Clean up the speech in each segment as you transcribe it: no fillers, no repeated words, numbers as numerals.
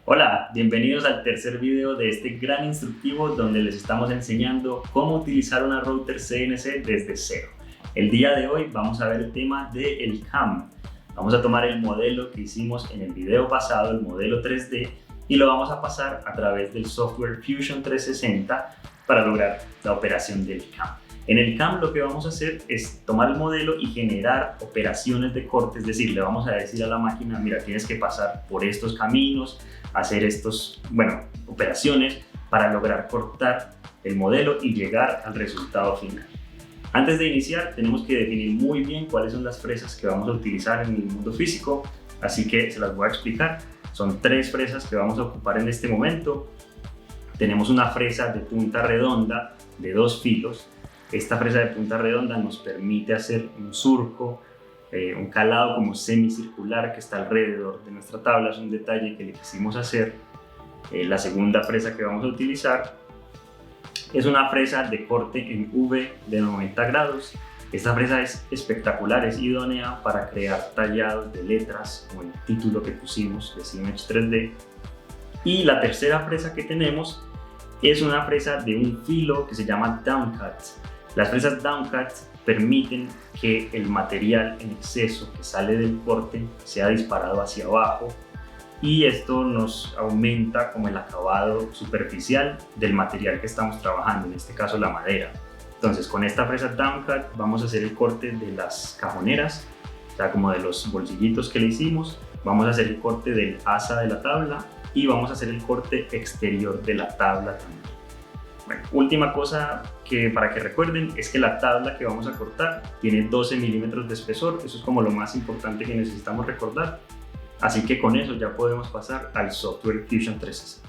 Hola, bienvenidos al tercer video de este gran instructivo donde les estamos enseñando cómo utilizar una router CNC desde cero. El día de hoy vamos a ver el tema del CAM. Vamos a tomar el modelo que hicimos en el video pasado, el modelo 3D, y lo vamos a pasar a través del software Fusion 360 para lograr la operación del CAM. En el CAM lo que vamos a hacer es tomar el modelo y generar operaciones de corte, es decir, le vamos a decir a la máquina, mira, tienes que pasar por estos caminos, hacer operaciones para lograr cortar el modelo y llegar al resultado final. Antes de iniciar, tenemos que definir muy bien cuáles son las fresas que vamos a utilizar en el mundo físico, así que se las voy a explicar. Son 3 fresas que vamos a ocupar en este momento. Tenemos una fresa de punta redonda de 2 filos. Esta fresa de punta redonda nos permite hacer un surco, un calado como semicircular que está alrededor de nuestra tabla. Es un detalle que le quisimos hacer. La segunda fresa que vamos a utilizar es una fresa de corte en V de 90 grados. Esta fresa es espectacular, es idónea para crear tallados de letras como el título que pusimos de Cimage 3D. Y la tercera fresa que tenemos es una fresa de un filo que se llama Downcut. Las fresas Downcut permiten que el material en exceso que sale del corte sea disparado hacia abajo, y esto nos aumenta como el acabado superficial del material que estamos trabajando, en este caso la madera. Entonces con esta fresa Downcut vamos a hacer el corte de las cajoneras, o sea, como de los bolsillitos que le hicimos. Vamos a hacer el corte del asa de la tabla y vamos a hacer el corte exterior de la tabla también. Bueno, última cosa para que recuerden es que la tabla que vamos a cortar tiene 12 milímetros de espesor. Eso es como lo más importante que necesitamos recordar. Así que con eso ya podemos pasar al software Fusion 360.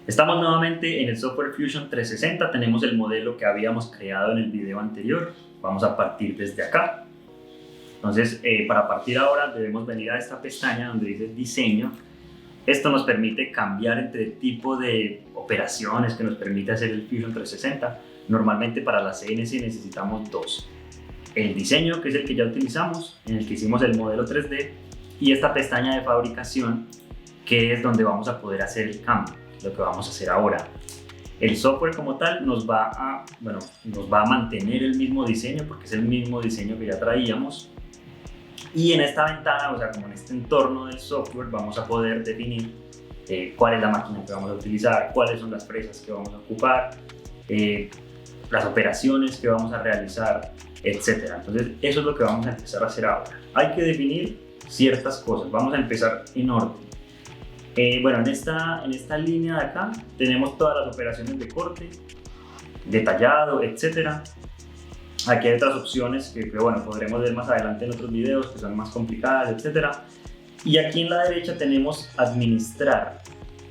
Estamos nuevamente en el software Fusion 360. Tenemos el modelo que habíamos creado en el video anterior. Vamos a partir desde acá. Entonces, para partir ahora debemos venir a esta pestaña donde dice diseño. Esto nos permite cambiar entre el tipo de operaciones que nos permite hacer el Fusion 360. Normalmente para la CNC necesitamos 2. El diseño, que es el que ya utilizamos, en el que hicimos el modelo 3D, y esta pestaña de fabricación, que es donde vamos a poder hacer el cambio, lo que vamos a hacer ahora. El software como tal nos va a mantener el mismo diseño, porque es el mismo diseño que ya traíamos. Y en esta ventana, o sea, como en este entorno del software, vamos a poder definir cuál es la máquina que vamos a utilizar, cuáles son las fresas que vamos a ocupar, las operaciones que vamos a realizar, etc. Entonces, eso es lo que vamos a empezar a hacer ahora. Hay que definir ciertas cosas. Vamos a empezar en orden. En esta línea de acá tenemos todas las operaciones de corte, detallado, etc. Aquí hay otras opciones que podremos ver más adelante en otros videos, que son más complicadas, etc. Y aquí en la derecha tenemos administrar.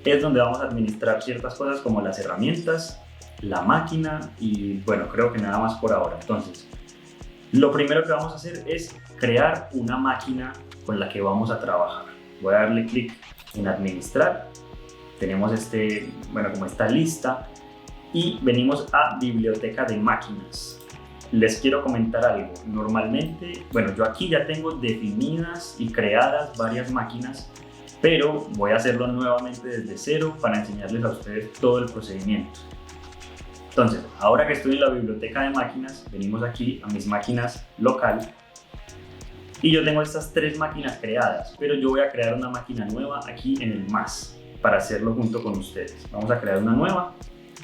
Es donde vamos a administrar ciertas cosas como las herramientas, la máquina y creo que nada más por ahora. Entonces, lo primero que vamos a hacer es crear una máquina con la que vamos a trabajar. Voy a darle clic en administrar. Tenemos como esta lista y venimos a biblioteca de máquinas. Les quiero comentar algo. Normalmente, yo aquí ya tengo definidas y creadas varias máquinas, pero voy a hacerlo nuevamente desde cero para enseñarles a ustedes todo el procedimiento. Entonces, ahora que estoy en la biblioteca de máquinas, venimos aquí a mis máquinas local y yo tengo estas 3 máquinas creadas, pero yo voy a crear una máquina nueva aquí en el más para hacerlo junto con ustedes. Vamos a crear una nueva,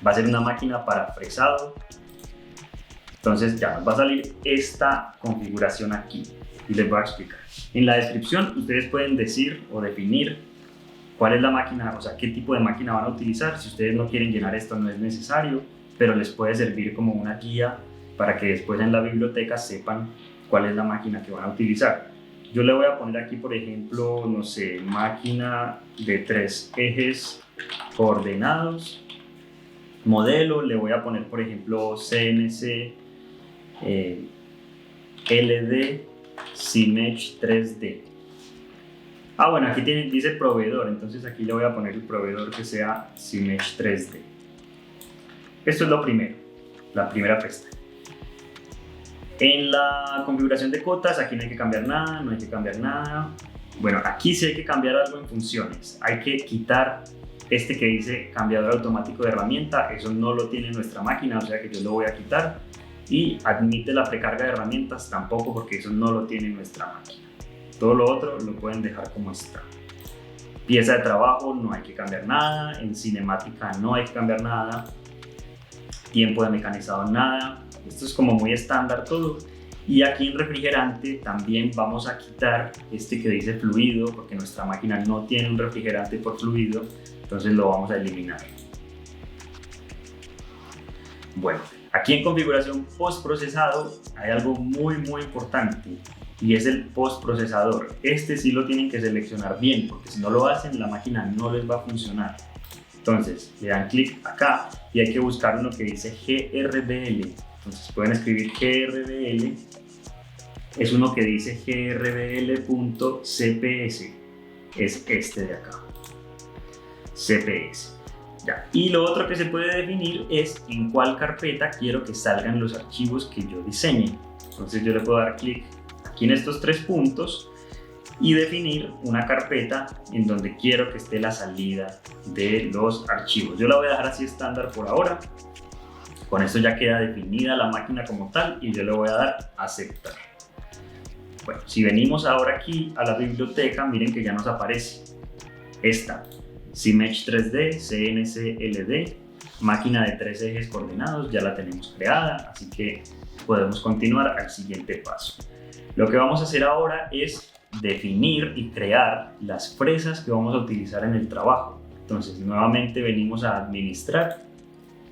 va a ser una máquina para fresado. Entonces ya nos va a salir esta configuración aquí y les voy a explicar. En la descripción ustedes pueden decir o definir cuál es la máquina, o sea, qué tipo de máquina van a utilizar. Si ustedes no quieren llenar esto no es necesario, pero les puede servir como una guía para que después en la biblioteca sepan cuál es la máquina que van a utilizar. Yo le voy a poner aquí, por ejemplo, no sé, máquina de 3 ejes coordenados. Modelo, le voy a poner, por ejemplo, CNC LD Cimage 3D. Aquí dice proveedor, entonces aquí le voy a poner el proveedor que sea Cimage 3D. Esto es lo primero, la primera pestaña. En la configuración de cotas, aquí no hay que cambiar nada, Bueno, aquí sí hay que cambiar algo en funciones. Hay que quitar este que dice cambiador automático de herramienta. Eso no lo tiene nuestra máquina, o sea que yo lo voy a quitar. Y admite la precarga de herramientas tampoco, porque eso no lo tiene nuestra máquina. Todo lo otro lo pueden dejar como está. Pieza de trabajo, no hay que cambiar nada. En cinemática no hay que cambiar nada. Tiempo de mecanizado, nada. Esto es como muy estándar todo. Y aquí en refrigerante también vamos a quitar este que dice fluido, porque nuestra máquina no tiene un refrigerante por fluido, entonces lo vamos a eliminar. Bueno, aquí en configuración postprocesado hay algo muy importante, y es el postprocesador. Este sí lo tienen que seleccionar bien, porque si no lo hacen la máquina no les va a funcionar. Entonces le dan clic acá y hay que buscar uno que dice GRBL. Entonces pueden escribir GRBL, es uno que dice GRBL.cps, es este de acá, CPS. Ya. Y lo otro que se puede definir es en cuál carpeta quiero que salgan los archivos que yo diseñe. Entonces yo le puedo dar clic aquí en estos 3 puntos y definir una carpeta en donde quiero que esté la salida de los archivos. Yo la voy a dejar así estándar por ahora. Con esto ya queda definida la máquina como tal y yo le voy a dar aceptar. Bueno, si venimos ahora aquí a la biblioteca, miren que ya nos aparece esta CMesh 3D, CNC LD, máquina de 3 ejes coordenados, ya la tenemos creada, así que podemos continuar al siguiente paso. Lo que vamos a hacer ahora es definir y crear las fresas que vamos a utilizar en el trabajo. Entonces nuevamente venimos a administrar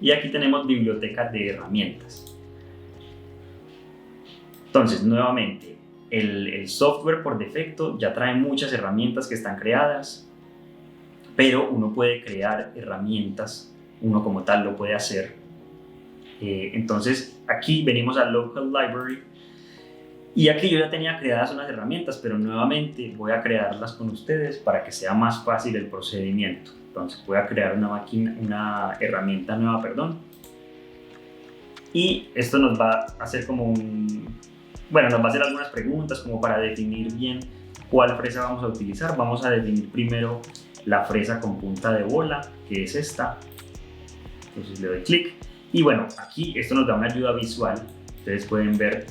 y aquí tenemos biblioteca de herramientas. Entonces nuevamente el software por defecto ya trae muchas herramientas que están creadas, pero uno puede crear herramientas, uno como tal lo puede hacer. Entonces aquí venimos a Local Library y aquí yo ya tenía creadas unas herramientas, pero nuevamente voy a crearlas con ustedes para que sea más fácil el procedimiento. Entonces voy a crear una herramienta nueva, y esto nos va a hacer como nos va a hacer algunas preguntas como para definir bien cuál fresa vamos a utilizar. Vamos a definir primero la fresa con punta de bola, que es esta. Entonces le doy clic y bueno, aquí esto nos da una ayuda visual. Ustedes pueden ver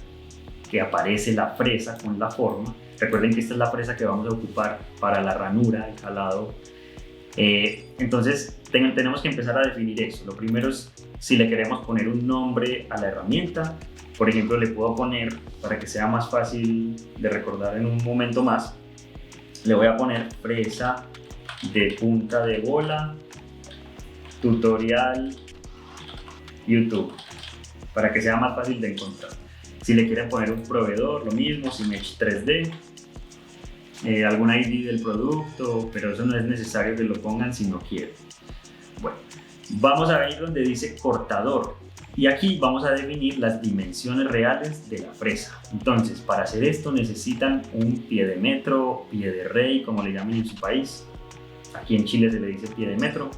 que aparece la fresa con la forma. Recuerden que esta es la fresa que vamos a ocupar para la ranura, el jalado. Entonces tenemos que empezar a definir eso. Lo primero es si le queremos poner un nombre a la herramienta. Por ejemplo, le puedo poner, para que sea más fácil de recordar en un momento más, le voy a poner fresa de punta de bola tutorial YouTube, para que sea más fácil de encontrar. Si le quieren poner un proveedor, lo mismo, CMesh 3D, algún ID del producto, pero eso no es necesario que lo pongan si no quieren. Bueno, vamos a ver donde dice cortador y aquí vamos a definir las dimensiones reales de la fresa. Entonces, para hacer esto necesitan un pie de metro, pie de rey, como le llaman en su país. Aquí en Chile se le dice pie de metro,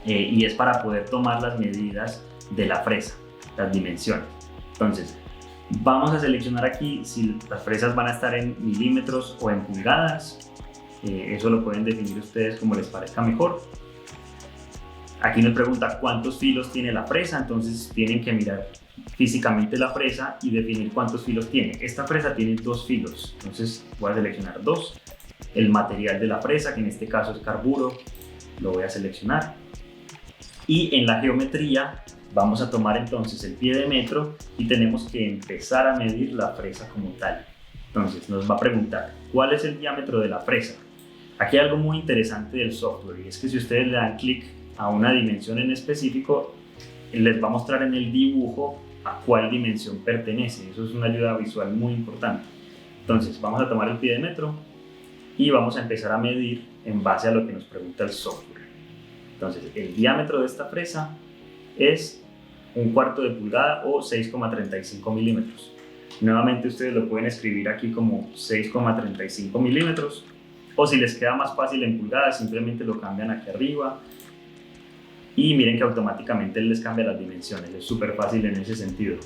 y es para poder tomar las medidas de la fresa, las dimensiones. Entonces, vamos a seleccionar aquí si las fresas van a estar en milímetros o en pulgadas. Eso lo pueden definir ustedes como les parezca mejor. Aquí nos pregunta cuántos filos tiene la fresa, entonces tienen que mirar físicamente la fresa y definir cuántos filos tiene. Esta fresa tiene 2 filos, entonces voy a seleccionar 2. El material de la fresa, que en este caso es carburo, lo voy a seleccionar. Y en la geometría vamos a tomar entonces el pie de metro y tenemos que empezar a medir la fresa como tal. Entonces nos va a preguntar cuál es el diámetro de la fresa. Aquí hay algo muy interesante del software y es que si ustedes le dan clic a una dimensión en específico, les va a mostrar en el dibujo a cuál dimensión pertenece. Eso es una ayuda visual muy importante. Entonces vamos a tomar el pie de metro y vamos a empezar a medir en base a lo que nos pregunta el software. Entonces el diámetro de esta fresa es 1/4 de pulgada o 6,35 milímetros. Nuevamente ustedes lo pueden escribir aquí como 6,35 milímetros, o si les queda más fácil en pulgadas simplemente lo cambian aquí arriba y miren que automáticamente les cambia las dimensiones. Es súper fácil en ese sentido.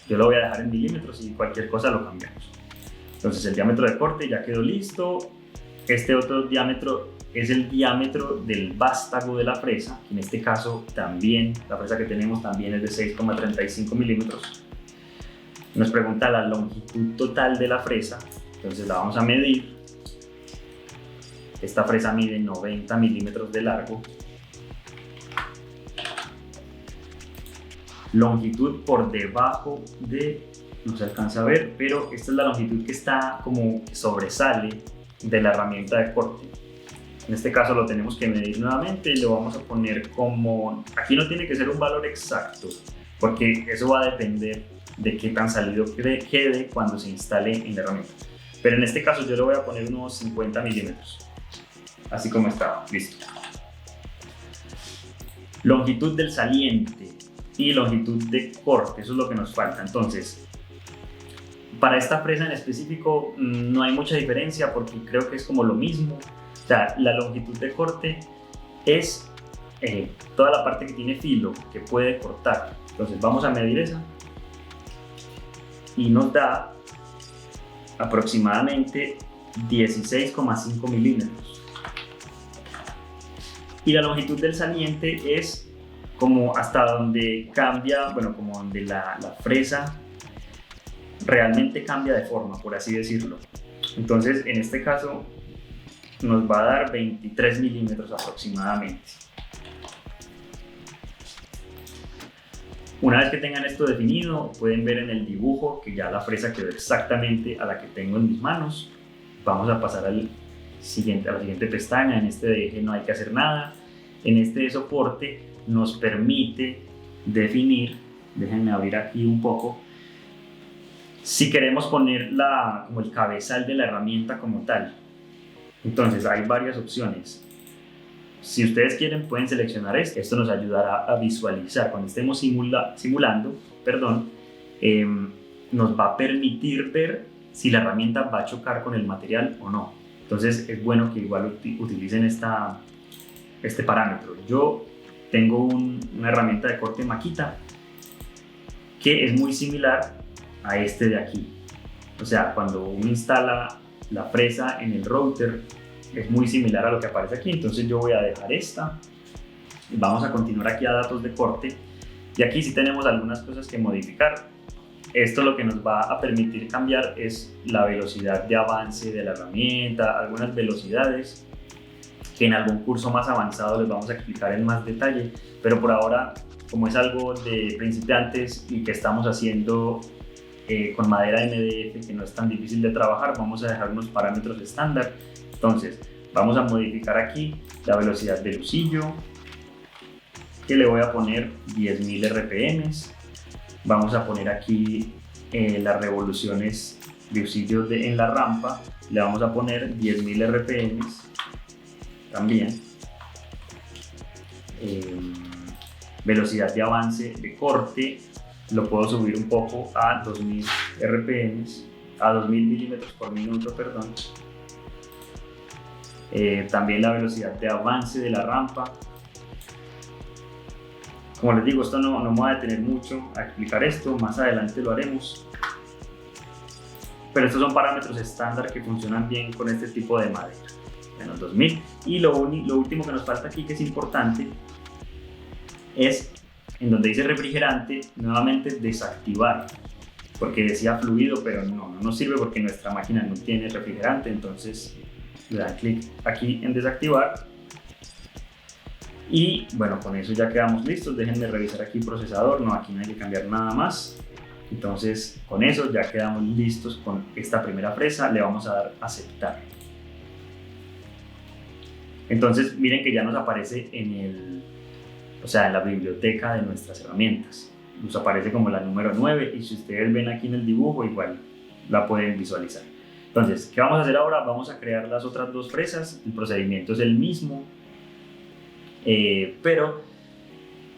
Yo lo voy a dejar en milímetros y cualquier cosa lo cambiamos. Entonces el diámetro de corte ya quedó listo. Este otro diámetro es el diámetro del vástago de la fresa. En este caso también, la fresa que tenemos también es de 6,35 milímetros. Nos pregunta la longitud total de la fresa, entonces la vamos a medir. Esta fresa mide 90 milímetros de largo. Longitud por debajo de, no se alcanza a ver, pero esta es la longitud que está como que sobresale de la herramienta de corte. En este caso lo tenemos que medir nuevamente, lo vamos a poner como, aquí no tiene que ser un valor exacto, porque eso va a depender de qué tan salido quede cuando se instale en la herramienta. Pero en este caso yo le voy a poner unos 50 milímetros, así como estaba, listo. Longitud del saliente y longitud de corte, eso es lo que nos falta. Entonces, para esta fresa en específico no hay mucha diferencia porque creo que es como lo mismo. O sea, la longitud de corte es toda la parte que tiene filo, que puede cortar. Entonces vamos a medir esa y nos da aproximadamente 16,5 milímetros. Y la longitud del saliente es como hasta donde cambia, bueno, como donde la fresa realmente cambia de forma, por así decirlo. Entonces, en este caso, nos va a dar 23 milímetros aproximadamente. Una vez que tengan esto definido, pueden ver en el dibujo que ya la fresa quedó exactamente a la que tengo en mis manos. Vamos a pasar a la siguiente pestaña. En este de eje no hay que hacer nada. En este de soporte nos permite definir, déjenme abrir aquí un poco, si queremos poner como el cabezal de la herramienta como tal. Entonces hay varias opciones. Si ustedes quieren pueden seleccionar esto nos ayudará a visualizar cuando estemos simulando, nos va a permitir ver si la herramienta va a chocar con el material o no. Entonces es bueno que igual utilicen este parámetro. Yo tengo una herramienta de corte Makita que es muy similar a este de aquí. O sea, cuando uno instala la fresa en el router es muy similar a lo que aparece aquí. Entonces yo voy a dejar esta. Vamos a continuar aquí a datos de corte y aquí sí tenemos algunas cosas que modificar. Esto lo que nos va a permitir cambiar es la velocidad de avance de la herramienta, algunas velocidades que en algún curso más avanzado les vamos a explicar en más detalle, pero por ahora, como es algo de principiantes y que estamos haciendo con madera MDF que no es tan difícil de trabajar, vamos a dejar unos parámetros estándar. Entonces vamos a modificar aquí la velocidad del usillo, que le voy a poner 10.000 RPM. Vamos a poner aquí las revoluciones de usillo en la rampa, le vamos a poner 10.000 RPM también. Velocidad de avance de corte lo puedo subir un poco a 2000 RPM, a 2000 milímetros por minuto, perdón. También la velocidad de avance de la rampa. Como les digo, esto no me voy a detener mucho a explicar esto, más adelante lo haremos. Pero estos son parámetros estándar que funcionan bien con este tipo de madera, menos 2000. Y lo último que nos falta aquí, que es importante, es en donde dice refrigerante, nuevamente desactivar, porque decía fluido, pero no nos sirve porque nuestra máquina no tiene refrigerante. Entonces le dan clic aquí en desactivar y bueno, con eso ya quedamos listos. Déjenme revisar aquí procesador, no, aquí no hay que cambiar nada más. Entonces con eso ya quedamos listos con esta primera fresa. Le vamos a dar a aceptar. Entonces miren que ya nos aparece en la biblioteca de nuestras herramientas. Nos aparece como la número 9 y si ustedes ven aquí en el dibujo igual la pueden visualizar. Entonces, ¿qué vamos a hacer ahora? Vamos a crear las otras dos fresas. El procedimiento es el mismo, pero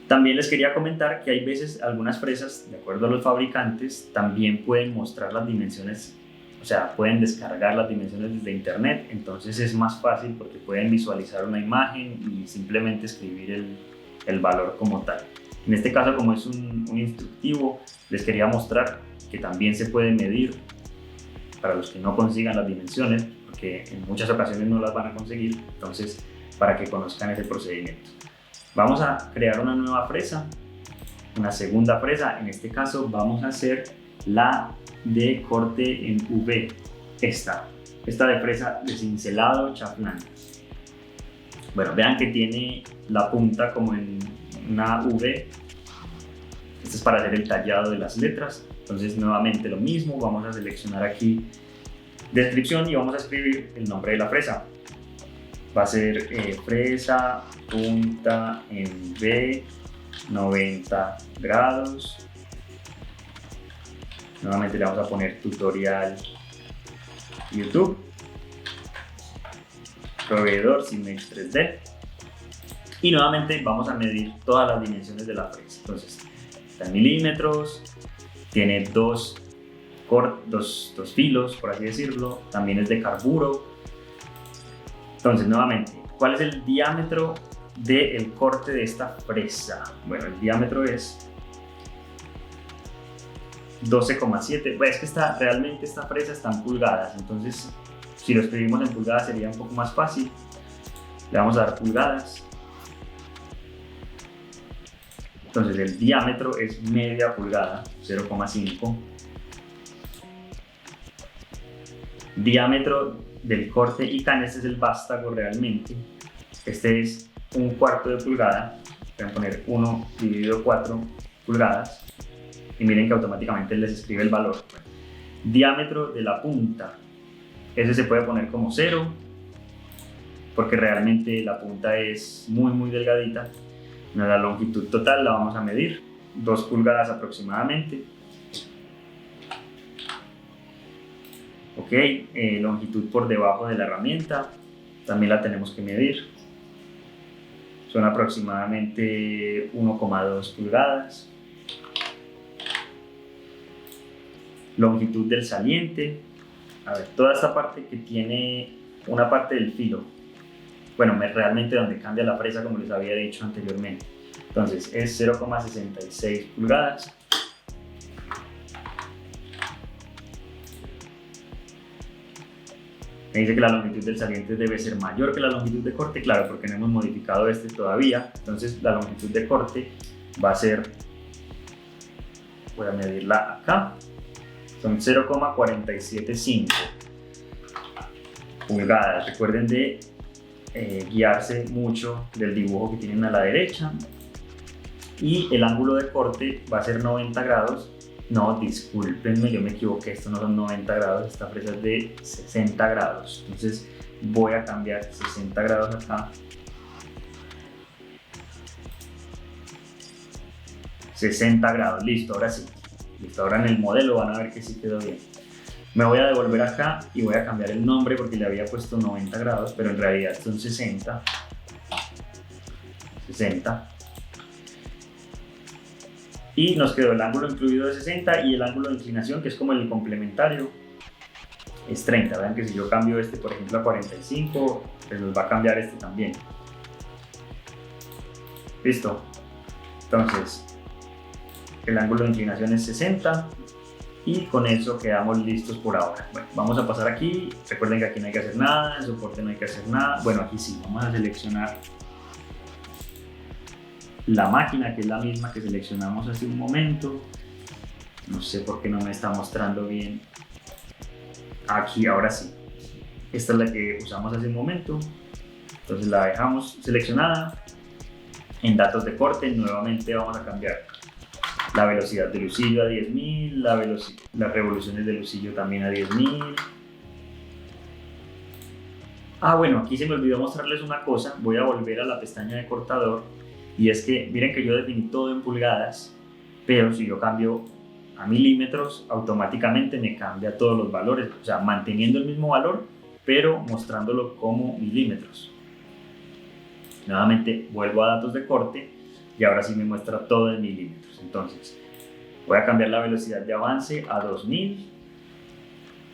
también les quería comentar que hay veces algunas fresas, de acuerdo a los fabricantes, también pueden mostrar las dimensiones, o sea, pueden descargar las dimensiones desde internet. Entonces es más fácil porque pueden visualizar una imagen y simplemente escribir el valor como tal. En este caso, como es un instructivo, les quería mostrar que también se puede medir para los que no consigan las dimensiones, porque en muchas ocasiones no las van a conseguir, entonces para que conozcan ese procedimiento. Vamos a crear una nueva fresa, una segunda fresa. En este caso vamos a hacer la de corte en V, esta de fresa de cincelado chaflán. Bueno, vean que tiene la punta como en una V. Esto es para hacer el tallado de las letras. Entonces nuevamente lo mismo, vamos a seleccionar aquí descripción y vamos a escribir el nombre de la fresa. Va a ser fresa punta en V 90 grados. Nuevamente le vamos a poner tutorial YouTube, proveedor Cimex 3D, y nuevamente vamos a medir todas las dimensiones de la fresa. Entonces está en milímetros, tiene dos filos, por así decirlo, también es de carburo. Entonces nuevamente, ¿cuál es el diámetro del corte de esta fresa? Bueno, el diámetro es 12,7. Pues es que realmente esta fresa está en pulgadas, entonces si lo escribimos en pulgadas sería un poco más fácil. Le vamos a dar pulgadas. Entonces el diámetro es media pulgada, 0,5. Diámetro del corte ICANN, este es el vástago realmente. Este es un cuarto de pulgada. Voy a poner 1 dividido 4 pulgadas. Y miren que automáticamente les escribe el valor. Diámetro de la punta, ese se puede poner como 0 porque realmente la punta es muy delgadita. La longitud total la vamos a medir, 2 pulgadas aproximadamente. Ok, longitud por debajo de la herramienta también la tenemos que medir, son aproximadamente 1,2 pulgadas. Longitud del saliente, a ver, toda esta parte que tiene una parte del filo, bueno, realmente donde cambia la fresa, como les había dicho anteriormente. Entonces es 0,66 pulgadas. Me dice que la longitud del saliente debe ser mayor que la longitud de corte, claro, porque no hemos modificado este todavía. Entonces la longitud de corte va a ser, voy a medirla acá, son 0,475 pulgadas. Recuerden de guiarse mucho del dibujo que tienen a la derecha. Y el ángulo de corte va a ser 90 grados. No, discúlpenme, yo me equivoqué, esto no son 90 grados, esta fresa es de 60 grados. Entonces voy a cambiar 60 grados acá. 60 grados, listo, ahora sí. Listo, ahora en el modelo van a ver que sí quedó bien. Me voy a devolver acá y voy a cambiar el nombre porque le había puesto 90 grados, pero en realidad son 60. 60. Y nos quedó el ángulo incluido de 60 y el ángulo de inclinación, que es como el complementario, es 30. Vean que si yo cambio este, por ejemplo, a 45, pues nos va a cambiar este también. Listo. Entonces, el ángulo de inclinación es 60 y con eso quedamos listos por ahora. Bueno, vamos a pasar aquí. Recuerden que aquí no hay que hacer nada, en soporte no hay que hacer nada. Bueno, aquí sí, vamos a seleccionar la máquina, que es la misma que seleccionamos hace un momento. No sé por qué no me está mostrando bien. Aquí, ahora sí. Esta es la que usamos hace un momento. Entonces la dejamos seleccionada. En datos de corte, nuevamente vamos a cambiar la velocidad de lucillo a 10.000, las revoluciones de lucillo también a 10.000. Ah, bueno, aquí se me olvidó mostrarles una cosa. Voy a volver a la pestaña de cortador. Y es que miren que yo definí todo en pulgadas, pero si yo cambio a milímetros, automáticamente me cambia todos los valores, o sea, manteniendo el mismo valor, pero mostrándolo como milímetros. Nuevamente vuelvo a datos de corte y ahora sí me muestra todo en milímetros. Entonces voy a cambiar la velocidad de avance a 2000,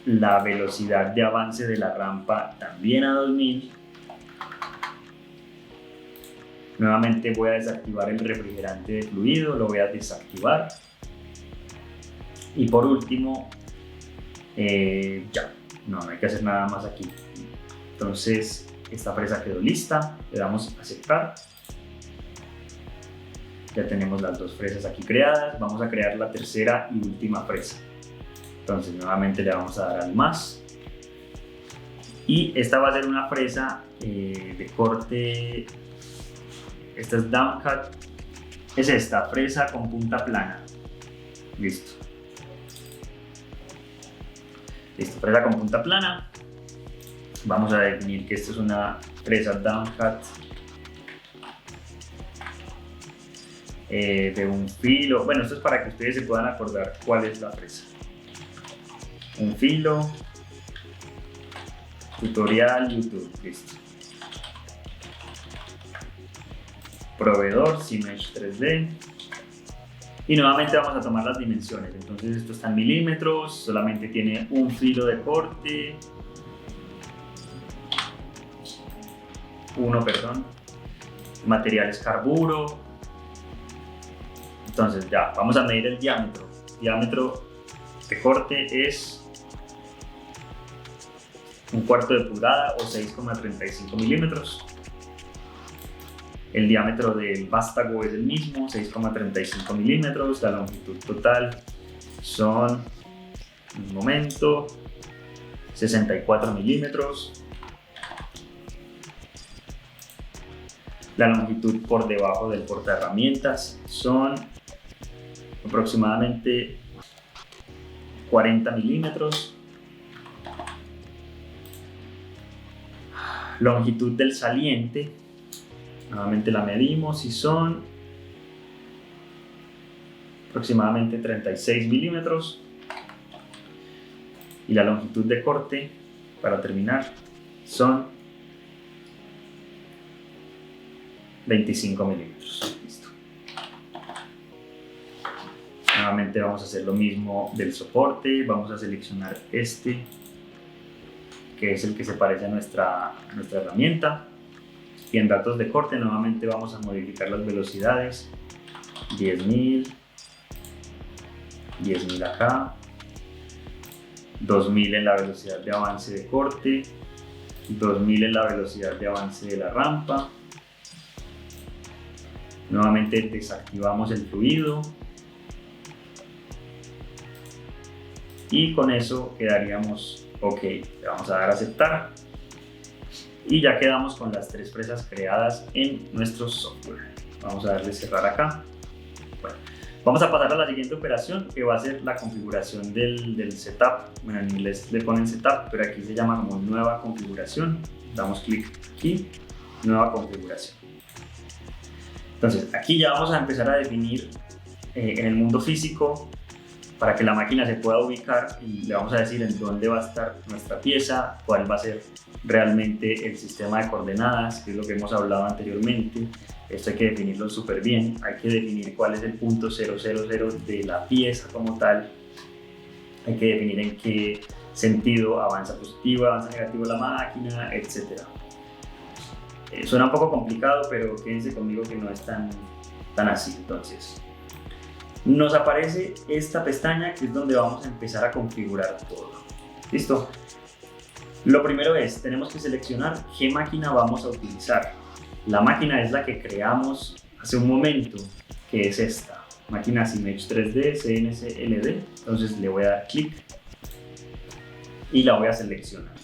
la velocidad de avance de la rampa también a 2000. Nuevamente voy a desactivar el refrigerante de fluido, lo voy a desactivar. Y por último, Ya, no hay que hacer nada más aquí. Entonces esta fresa quedó lista, le damos a aceptar. Ya tenemos las dos fresas aquí creadas, vamos a crear la tercera y última fresa. Entonces nuevamente le vamos a dar al más. Y esta va a ser una fresa de corte, esta es down cut, es esta, fresa con punta plana. Listo. Listo, fresa con punta plana. Vamos a definir que esto es una fresa down cut de un filo. Bueno, esto es para que ustedes se puedan acordar cuál es la fresa. Un filo, tutorial, YouTube, listo. Proveedor, Cmech 3D. Y nuevamente vamos a tomar las dimensiones. Entonces esto está en milímetros, solamente tiene un filo de corte. Material es carburo. Entonces ya, vamos a medir el diámetro. El diámetro de corte es 1/4 de pulgada o 6,35 milímetros. El diámetro del vástago es el mismo, 6,35 milímetros. La longitud total son, un momento, 64 milímetros. La longitud por debajo del portaherramientas son aproximadamente 40 milímetros. Longitud del saliente, nuevamente la medimos y son aproximadamente 36 milímetros. Y la longitud de corte, para terminar, son 25 milímetros. Listo. Nuevamente vamos a hacer lo mismo del soporte. Vamos a seleccionar este, que es el que se parece a nuestra herramienta. Y en datos de corte nuevamente vamos a modificar las velocidades. 10.000, 10.000 acá, 2.000 en la velocidad de avance de corte, 2.000 en la velocidad de avance de la rampa. Nuevamente desactivamos el fluido y con eso quedaríamos ok. Le vamos a dar a aceptar y ya quedamos con las tres fresas creadas en nuestro software. Vamos a darle cerrar acá. Bueno, vamos a pasar a la siguiente operación, que va a ser la configuración del setup. Bueno, en inglés le ponen setup, pero aquí se llama como nueva configuración. Damos clic aquí, nueva configuración. Entonces aquí ya vamos a empezar a definir en el mundo físico, para que la máquina se pueda ubicar, y le vamos a decir en dónde va a estar nuestra pieza, cuál va a ser realmente el sistema de coordenadas, que es lo que hemos hablado anteriormente. Esto hay que definirlo súper bien. Hay que definir cuál es el punto 000 de la pieza como tal. Hay que definir en qué sentido avanza positivo, avanza negativo la máquina, etc. Suena un poco complicado, pero quédense conmigo que no es tan así. Entonces nos aparece esta pestaña, que es donde vamos a empezar a configurar todo. ¿Listo? Lo primero es, tenemos que seleccionar qué máquina vamos a utilizar. La máquina es la que creamos hace un momento, que es esta, máquina Cmech 3D CNC LD. Entonces le voy a dar clic y la voy a seleccionar.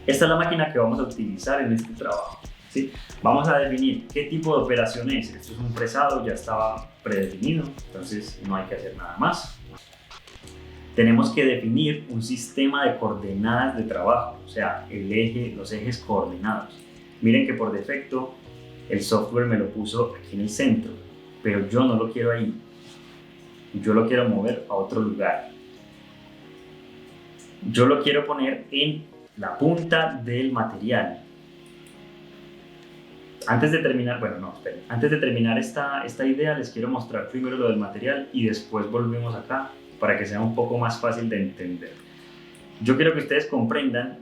Esta es la máquina que vamos a utilizar en este trabajo, ¿sí? Vamos a definir qué tipo de operación es. Esto es un fresado, ya estaba predefinido, entonces no hay que hacer nada más. Tenemos que definir un sistema de coordenadas de trabajo, o sea, el eje, los ejes coordinados. Miren que por defecto el software me lo puso aquí en el centro, pero yo no lo quiero ahí. Yo lo quiero mover a otro lugar. Yo lo quiero poner en la punta del material. Antes de terminar, antes de terminar esta idea, les quiero mostrar primero lo del material y después volvemos acá para que sea un poco más fácil de entender. Yo quiero que ustedes comprendan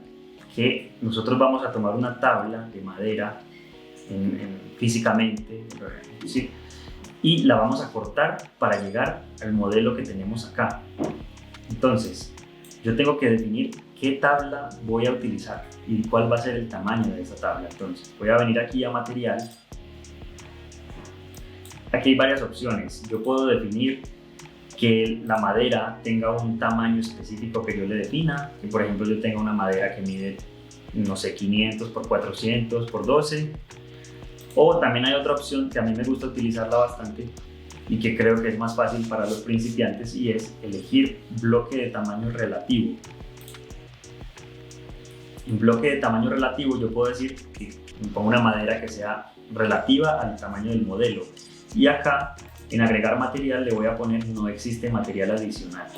que nosotros vamos a tomar una tabla de madera físicamente, ¿sí? Y la vamos a cortar para llegar al modelo que tenemos acá. Entonces, yo tengo que definir qué tabla voy a utilizar y cuál va a ser el tamaño de esa tabla. Entonces voy a venir aquí a material. Aquí hay varias opciones. Yo puedo definir que la madera tenga un tamaño específico que yo le defina, que por ejemplo yo tenga una madera que mide, no sé, 500 por 400 por 12. O también hay otra opción que a mí me gusta utilizarla bastante y que creo que es más fácil para los principiantes, y es elegir bloque de tamaño relativo. En bloque de tamaño relativo yo puedo decir que pongo una madera que sea relativa al tamaño del modelo, y acá en agregar material le voy a poner no existe material adicional.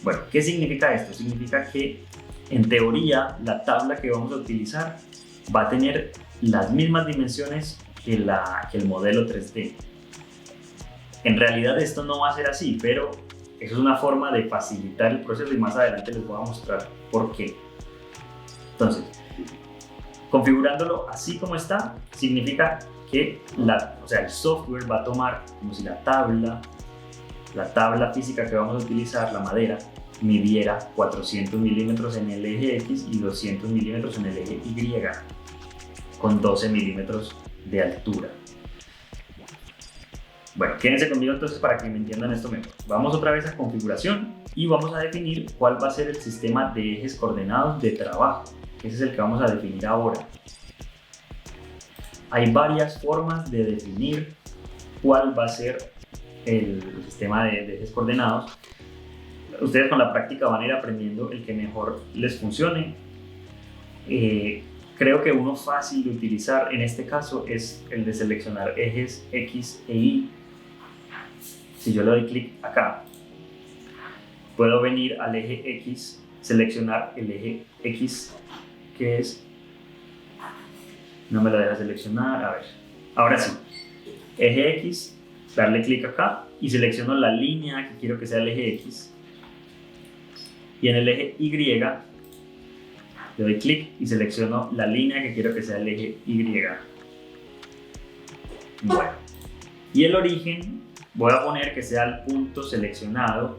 Bueno, ¿qué significa esto? Significa que en teoría la tabla que vamos a utilizar va a tener las mismas dimensiones que el modelo 3D. En realidad esto no va a ser así, pero eso es una forma de facilitar el proceso y más adelante les voy a mostrar por qué. Entonces, configurándolo así como está, significa que el software va a tomar como si la tabla física que vamos a utilizar, la madera, midiera 400 milímetros en el eje X y 200 milímetros en el eje Y, con 12 milímetros de altura. Bueno, quédense conmigo entonces para que me entiendan esto mejor. Vamos otra vez a configuración y vamos a definir cuál va a ser el sistema de ejes coordenados de trabajo. Ese es el que vamos a definir ahora. Hay varias formas de definir cuál va a ser el sistema de ejes coordenados. Ustedes con la práctica van a ir aprendiendo el que mejor les funcione. Creo que uno fácil de utilizar en este caso es el de seleccionar ejes X e Y. Si yo le doy clic acá, puedo venir al eje X, seleccionar el eje X, que es... No me lo deja seleccionar, a ver. Ahora sí, eje X, darle clic acá y selecciono la línea que quiero que sea el eje X. Y en el eje Y, le doy clic y selecciono la línea que quiero que sea el eje Y. Bueno, y el origen voy a poner que sea el punto seleccionado,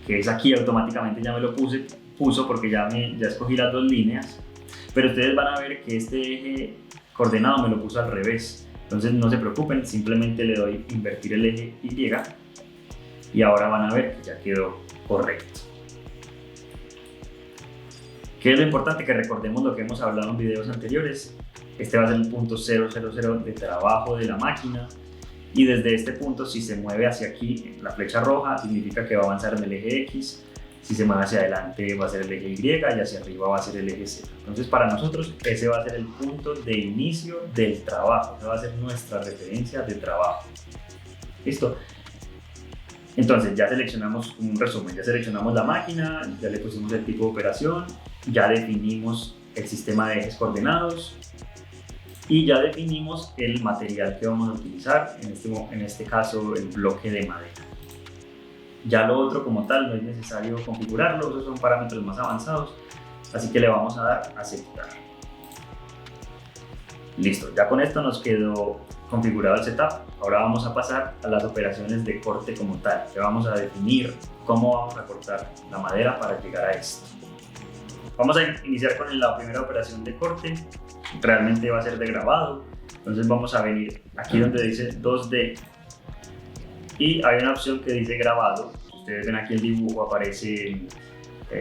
que es aquí. Automáticamente ya me lo puso porque ya escogí las dos líneas, pero ustedes van a ver que este eje coordenado me lo puso al revés. Entonces no se preocupen, simplemente le doy invertir el eje Y y ahora van a ver que ya quedó correcto. ¿Qué es lo importante? Que recordemos lo que hemos hablado en videos anteriores. Este va a ser el punto 000 de trabajo de la máquina, y desde este punto, si se mueve hacia aquí la flecha roja, significa que va a avanzar en el eje X. Si se mueve hacia adelante va a ser el eje Y, y hacia arriba va a ser el eje Z. Entonces para nosotros ese va a ser el punto de inicio del trabajo, esa va a ser nuestra referencia de trabajo. ¿Listo? Entonces ya seleccionamos un resumen, ya seleccionamos la máquina, ya le pusimos el tipo de operación, ya definimos el sistema de ejes coordenados y ya definimos el material que vamos a utilizar, en este caso el bloque de madera. Ya lo otro como tal no es necesario configurarlo, esos son parámetros más avanzados, así que le vamos a dar a aceptar. Listo, ya con esto nos quedó configurado el setup. Ahora vamos a pasar a las operaciones de corte como tal. Ya vamos a definir cómo vamos a cortar la madera para llegar a esto. Vamos a iniciar con la primera operación de corte. Realmente va a ser de grabado. Entonces vamos a venir aquí donde dice 2D y hay una opción que dice grabado. Si ustedes ven aquí el dibujo, aparece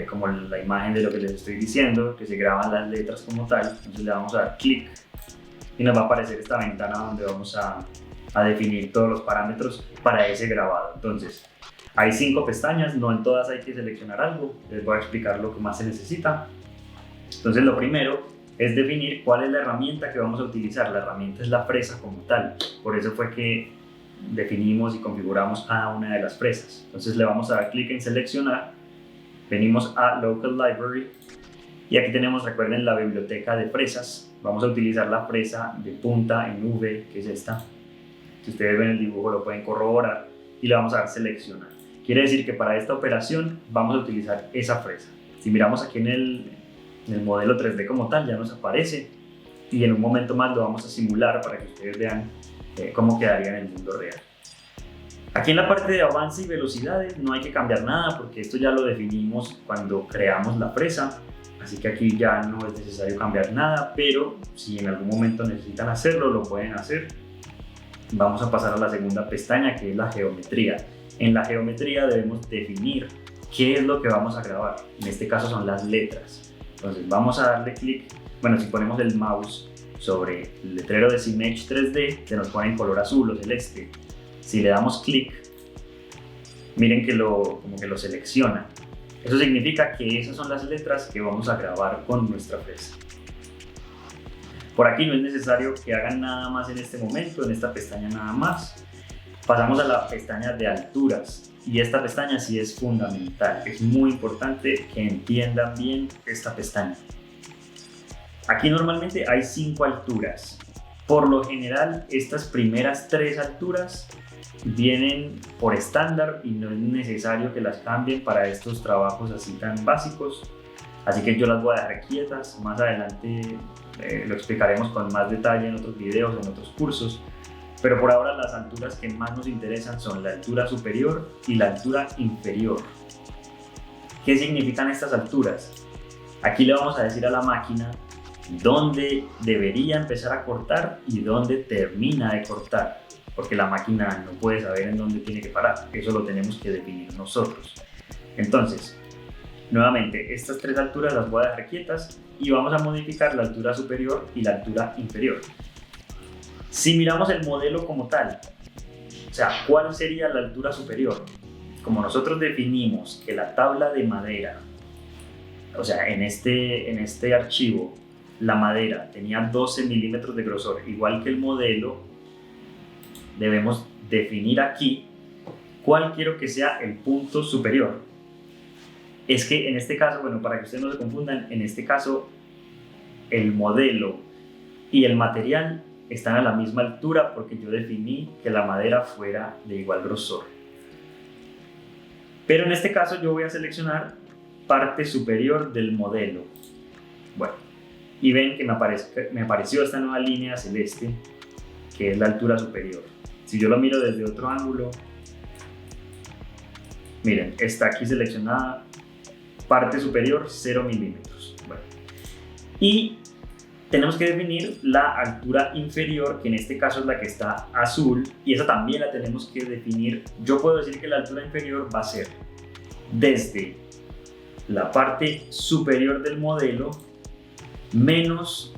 como la imagen de lo que les estoy diciendo, que se graban las letras como tal. Entonces le vamos a dar clic y nos va a aparecer esta ventana donde vamos a definir todos los parámetros para ese grabado. Entonces hay 5 pestañas, no en todas hay que seleccionar algo, les voy a explicar lo que más se necesita. Entonces lo primero es definir cuál es la herramienta que vamos a utilizar. La herramienta es la fresa como tal, por eso fue que definimos y configuramos cada una de las fresas. Entonces le vamos a dar clic en seleccionar, venimos a Local Library y aquí tenemos, recuerden, la biblioteca de fresas. Vamos a utilizar la fresa de punta en V, que es esta. Si ustedes ven el dibujo lo pueden corroborar y le vamos a dar seleccionar. Quiere decir que para esta operación vamos a utilizar esa fresa. Si miramos aquí en el modelo 3D como tal, ya nos aparece y en un momento más lo vamos a simular para que ustedes vean cómo quedaría en el mundo real. Aquí en la parte de avance y velocidades no hay que cambiar nada porque esto ya lo definimos cuando creamos la fresa, así que aquí ya no es necesario cambiar nada, pero si en algún momento necesitan hacerlo, lo pueden hacer. Vamos a pasar a la segunda pestaña, que es la geometría. En la geometría debemos definir qué es lo que vamos a grabar. En este caso son las letras. Entonces vamos a darle clic. Bueno, si ponemos el mouse sobre el letrero de Simex 3D, se nos pone en color azul o celeste. Si le damos clic, miren que como que lo selecciona. Eso significa que esas son las letras que vamos a grabar con nuestra fresa. Por aquí no es necesario que hagan nada más en este momento, en esta pestaña nada más. Pasamos a la pestaña de alturas y esta pestaña sí es fundamental. Es muy importante que entiendan bien esta pestaña. Aquí normalmente hay 5 alturas. Por lo general, estas primeras 3 alturas vienen por estándar y no es necesario que las cambien para estos trabajos así tan básicos. Así que yo las voy a dejar quietas. Más adelante lo explicaremos con más detalle en otros videos, en otros cursos. Pero por ahora las alturas que más nos interesan son la altura superior y la altura inferior. ¿Qué significan estas alturas? Aquí le vamos a decir a la máquina dónde debería empezar a cortar y dónde termina de cortar, porque la máquina no puede saber en dónde tiene que parar. Eso lo tenemos que definir nosotros. Entonces, nuevamente, estas 3 alturas las voy a dejar quietas y vamos a modificar la altura superior y la altura inferior. Si miramos el modelo como tal, o sea, ¿cuál sería la altura superior? Como nosotros definimos que la tabla de madera, o sea, en este archivo, la madera tenía 12 milímetros de grosor, igual que el modelo, debemos definir aquí cuál quiero que sea el punto superior. Es que en este caso, bueno, para que ustedes no se confundan, en este caso el modelo y el material están a la misma altura porque yo definí que la madera fuera de igual grosor. Pero en este caso yo voy a seleccionar parte superior del modelo. Bueno, y ven que me apareció esta nueva línea celeste, que es la altura superior. Si yo lo miro desde otro ángulo, miren, está aquí seleccionada parte superior 0 milímetros. Bueno, y tenemos que definir la altura inferior, que en este caso es la que está azul, y esa también la tenemos que definir. Yo puedo decir que la altura inferior va a ser desde la parte superior del modelo menos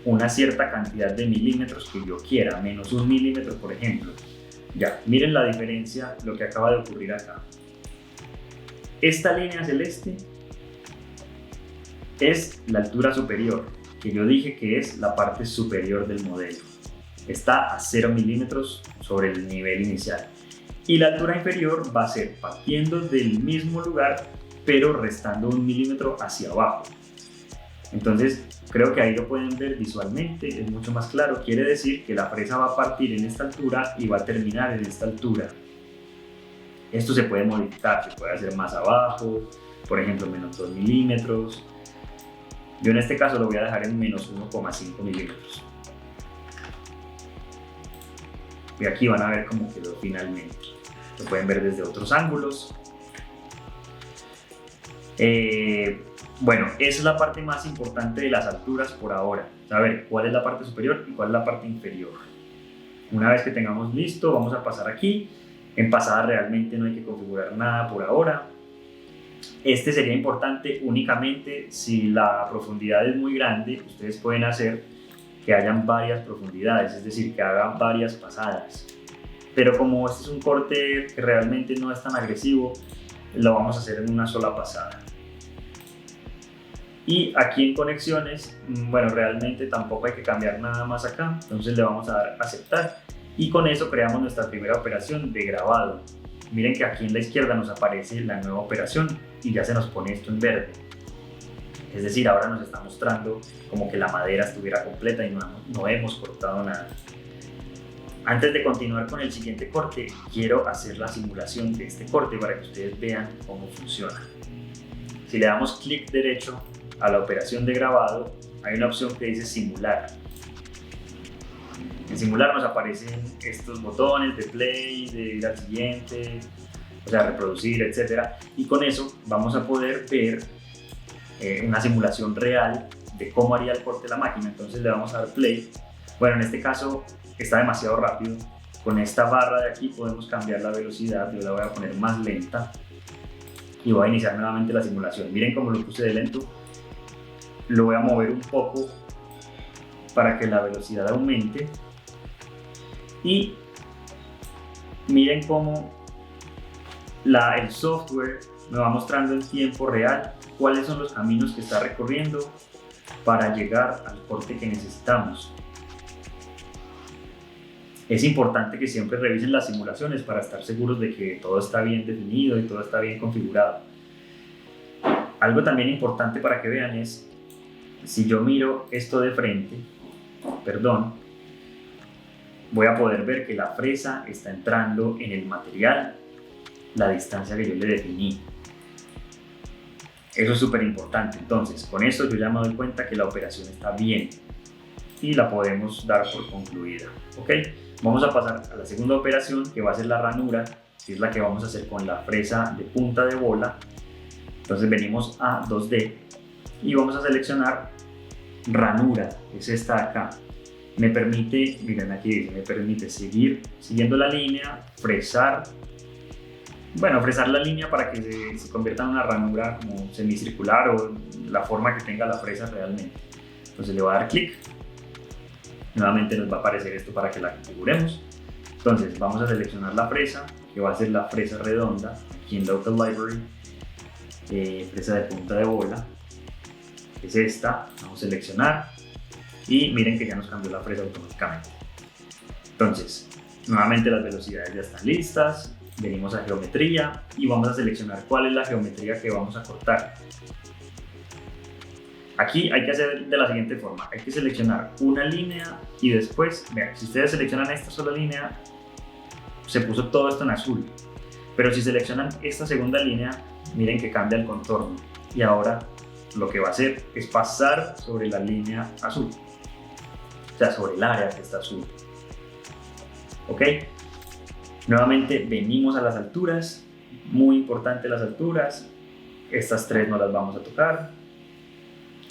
una cierta cantidad de milímetros que yo quiera, menos 1 milímetro, por ejemplo. Ya, miren la diferencia, lo que acaba de ocurrir acá. Esta línea celeste es la altura superior, que yo dije que es la parte superior del modelo. Está a 0 milímetros sobre el nivel inicial. Y la altura inferior va a ser partiendo del mismo lugar, pero restando 1 milímetro hacia abajo. Entonces, creo que ahí lo pueden ver visualmente, es mucho más claro. Quiere decir que la fresa va a partir en esta altura y va a terminar en esta altura. Esto se puede modificar, se puede hacer más abajo, por ejemplo, menos 2 milímetros. Yo en este caso lo voy a dejar en menos 1,5 milímetros. Y aquí van a ver cómo quedó finalmente. Lo pueden ver desde otros ángulos. Bueno, esa es la parte más importante de las alturas por ahora. Saber cuál es la parte superior y cuál es la parte inferior. Una vez que tengamos listo, vamos a pasar aquí. En pasada realmente no hay que configurar nada por ahora. Este sería importante únicamente si la profundidad es muy grande. Ustedes pueden hacer que hayan varias profundidades, es decir, que hagan varias pasadas. Pero como este es un corte que realmente no es tan agresivo, lo vamos a hacer en una sola pasada. Y aquí en conexiones, bueno, realmente tampoco hay que cambiar nada más acá, entonces le vamos a dar a aceptar y con eso creamos nuestra primera operación de grabado. Miren que aquí en la izquierda nos aparece la nueva operación y ya se nos pone esto en verde. Es decir, ahora nos está mostrando como que la madera estuviera completa y no hemos cortado nada. Antes de continuar con el siguiente corte, quiero hacer la simulación de este corte para que ustedes vean cómo funciona. Si le damos clic derecho a la operación de grabado, hay una opción que dice simular. En simular nos aparecen estos botones de play, de ir al siguiente, o sea, reproducir, etcétera, y con eso vamos a poder ver una simulación real de cómo haría el corte de la máquina. Entonces le vamos a dar play. Bueno, en este caso está demasiado rápido. Con esta barra de aquí podemos cambiar la velocidad. Yo la voy a poner más lenta y voy a iniciar nuevamente la simulación. Miren cómo lo puse de lento. Lo voy a mover un poco para que la velocidad aumente y miren cómo el software me va mostrando en tiempo real cuáles son los caminos que está recorriendo para llegar al corte que necesitamos. Es importante que siempre revisen las simulaciones para estar seguros de que todo está bien definido y todo está bien configurado. Algo también importante para que vean es, si yo miro esto de frente, voy a poder ver que la fresa está entrando en el material la distancia que yo le definí. Eso es súper importante. Entonces, con esto yo ya me doy cuenta que la operación está bien y la podemos dar por concluida. ¿Ok? Vamos a pasar a la segunda operación, que va a ser la ranura, que es la que vamos a hacer con la fresa de punta de bola. Entonces venimos a 2D y vamos a seleccionar ranura, es esta de acá. Me permite, miren aquí dice, me permite seguir siguiendo la línea, fresar la línea para que se convierta en una ranura como semicircular o la forma que tenga la fresa realmente. Entonces le voy a dar clic. Nuevamente nos va a aparecer esto para que la configuremos. Entonces vamos a seleccionar la fresa, que va a ser la fresa redonda, aquí en Local Library, fresa de punta de bola, es esta, vamos a seleccionar y miren que ya nos cambió la fresa automáticamente. Entonces, nuevamente las velocidades ya están listas, venimos a geometría y vamos a seleccionar cuál es la geometría que vamos a cortar. Aquí hay que hacer de la siguiente forma, hay que seleccionar una línea y después, vean, si ustedes seleccionan esta sola línea, se puso todo esto en azul, pero si seleccionan esta segunda línea, miren que cambia el contorno y ahora lo que va a hacer es pasar sobre la línea azul, o sea, sobre el área que está azul. ¿Ok? Nuevamente venimos a las alturas, muy importante las alturas, estas tres no las vamos a tocar.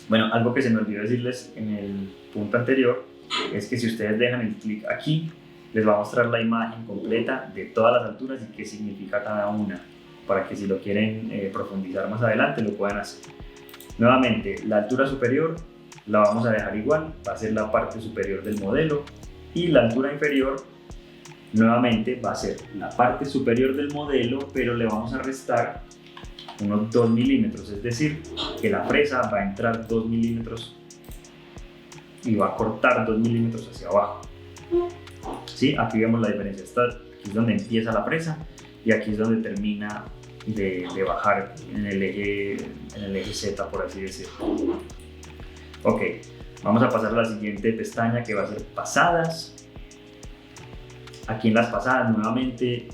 Bueno, algo que se me olvidó decirles en el punto anterior es que si ustedes dejan el clic aquí, les va a mostrar la imagen completa de todas las alturas y qué significa cada una, para que si lo quieren profundizar más adelante lo puedan hacer. Nuevamente, la altura superior la vamos a dejar igual, va a ser la parte superior del modelo, y la altura inferior nuevamente va a ser la parte superior del modelo, pero le vamos a restar unos 2 milímetros, es decir, que la fresa va a entrar 2 milímetros y va a cortar 2 milímetros hacia abajo. ¿Sí? Aquí vemos la diferencia, aquí es donde empieza la fresa y aquí es donde termina de bajar en el eje Z, por así decirlo. Ok, vamos a pasar a la siguiente pestaña, que va a ser pasadas. Aquí en las pasadas nuevamente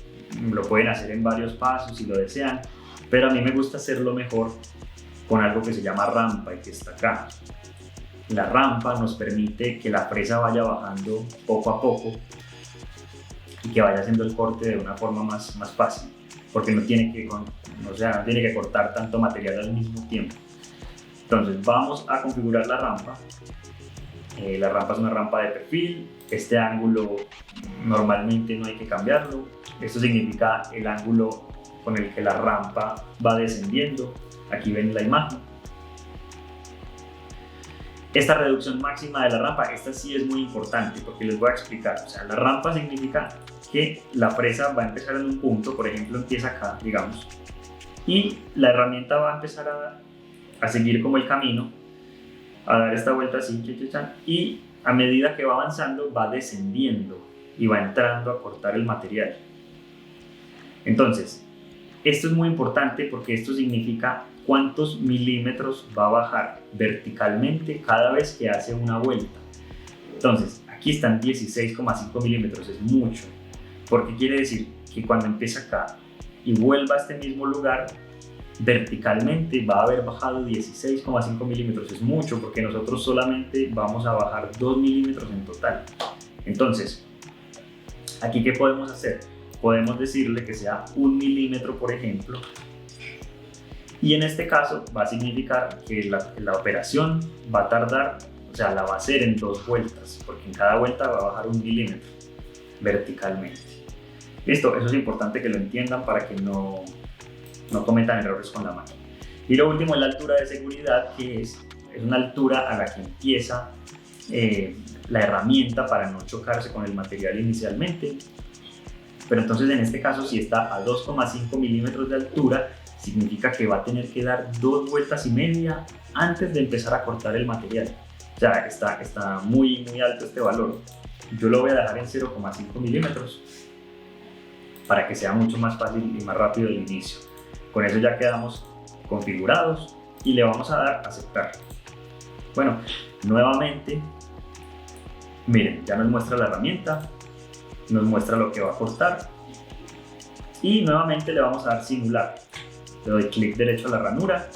lo pueden hacer en varios pasos si lo desean, pero a mí me gusta hacerlo mejor con algo que se llama rampa y que está acá. La rampa nos permite que la fresa vaya bajando poco a poco y que vaya haciendo el corte de una forma más fácil, porque no tiene que cortar tanto material al mismo tiempo. Entonces vamos a configurar la rampa. La rampa es una rampa de perfil. Este ángulo normalmente no hay que cambiarlo. Esto significa el ángulo con el que la rampa va descendiendo. Aquí ven la imagen. Esta reducción máxima de la rampa, esta sí es muy importante porque les voy a explicar. O sea, la rampa significa que la fresa va a empezar en un punto, por ejemplo empieza acá, digamos, y la herramienta va a empezar a seguir como el camino, a dar esta vuelta así, y a medida que va avanzando va descendiendo y va entrando a cortar el material. Entonces, esto es muy importante porque esto significa cuántos milímetros va a bajar verticalmente cada vez que hace una vuelta. Entonces, aquí están 16,5 milímetros, es mucho, porque quiere decir que cuando empieza acá y vuelva a este mismo lugar, verticalmente va a haber bajado 16,5 milímetros, es mucho porque nosotros solamente vamos a bajar 2 milímetros en total. Entonces, aquí ¿qué podemos hacer? Podemos decirle que sea 1 milímetro, por ejemplo, y en este caso va a significar que la operación va a tardar, o sea, la va a hacer en 2 vueltas, porque en cada vuelta va a bajar 1 milímetro verticalmente. Listo, eso es importante que lo entiendan para que no cometan errores con la máquina. Y lo último es la altura de seguridad, que es una altura a la que empieza la herramienta para no chocarse con el material inicialmente. Pero entonces en este caso, si está a 2,5 milímetros de altura, significa que va a tener que dar 2 vueltas y media antes de empezar a cortar el material. O sea, está muy alto este valor. Yo lo voy a dejar en 0,5 milímetros para que sea mucho más fácil y más rápido el inicio. Con eso ya quedamos configurados y le vamos a dar a aceptar. Bueno, nuevamente, miren, ya nos muestra la herramienta, nos muestra lo que va a cortar y nuevamente le vamos a dar simular. Le doy clic derecho a la ranura,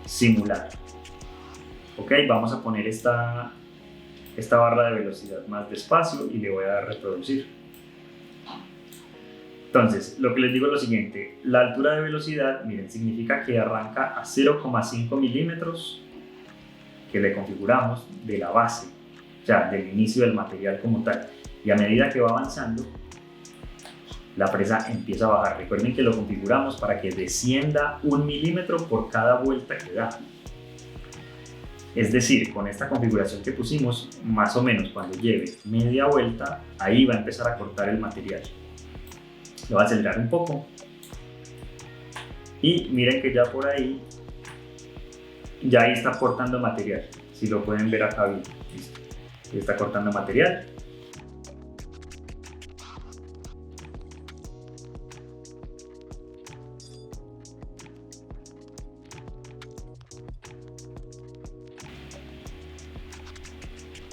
simular. Ok, vamos a poner esta barra de velocidad más despacio y le voy a dar reproducir. Entonces, lo que les digo es lo siguiente, la altura de velocidad, miren, significa que arranca a 0,5 milímetros que le configuramos de la base, o sea, del inicio del material como tal. Y a medida que va avanzando, la fresa empieza a bajar. Recuerden que lo configuramos para que descienda 1 milímetro por cada vuelta que da. Es decir, con esta configuración que pusimos, más o menos cuando lleve media vuelta, ahí va a empezar a cortar el material. Lo voy a acelerar un poco y miren que ya por ahí ya ahí está cortando material, si lo pueden ver acá bien. Listo, está cortando material.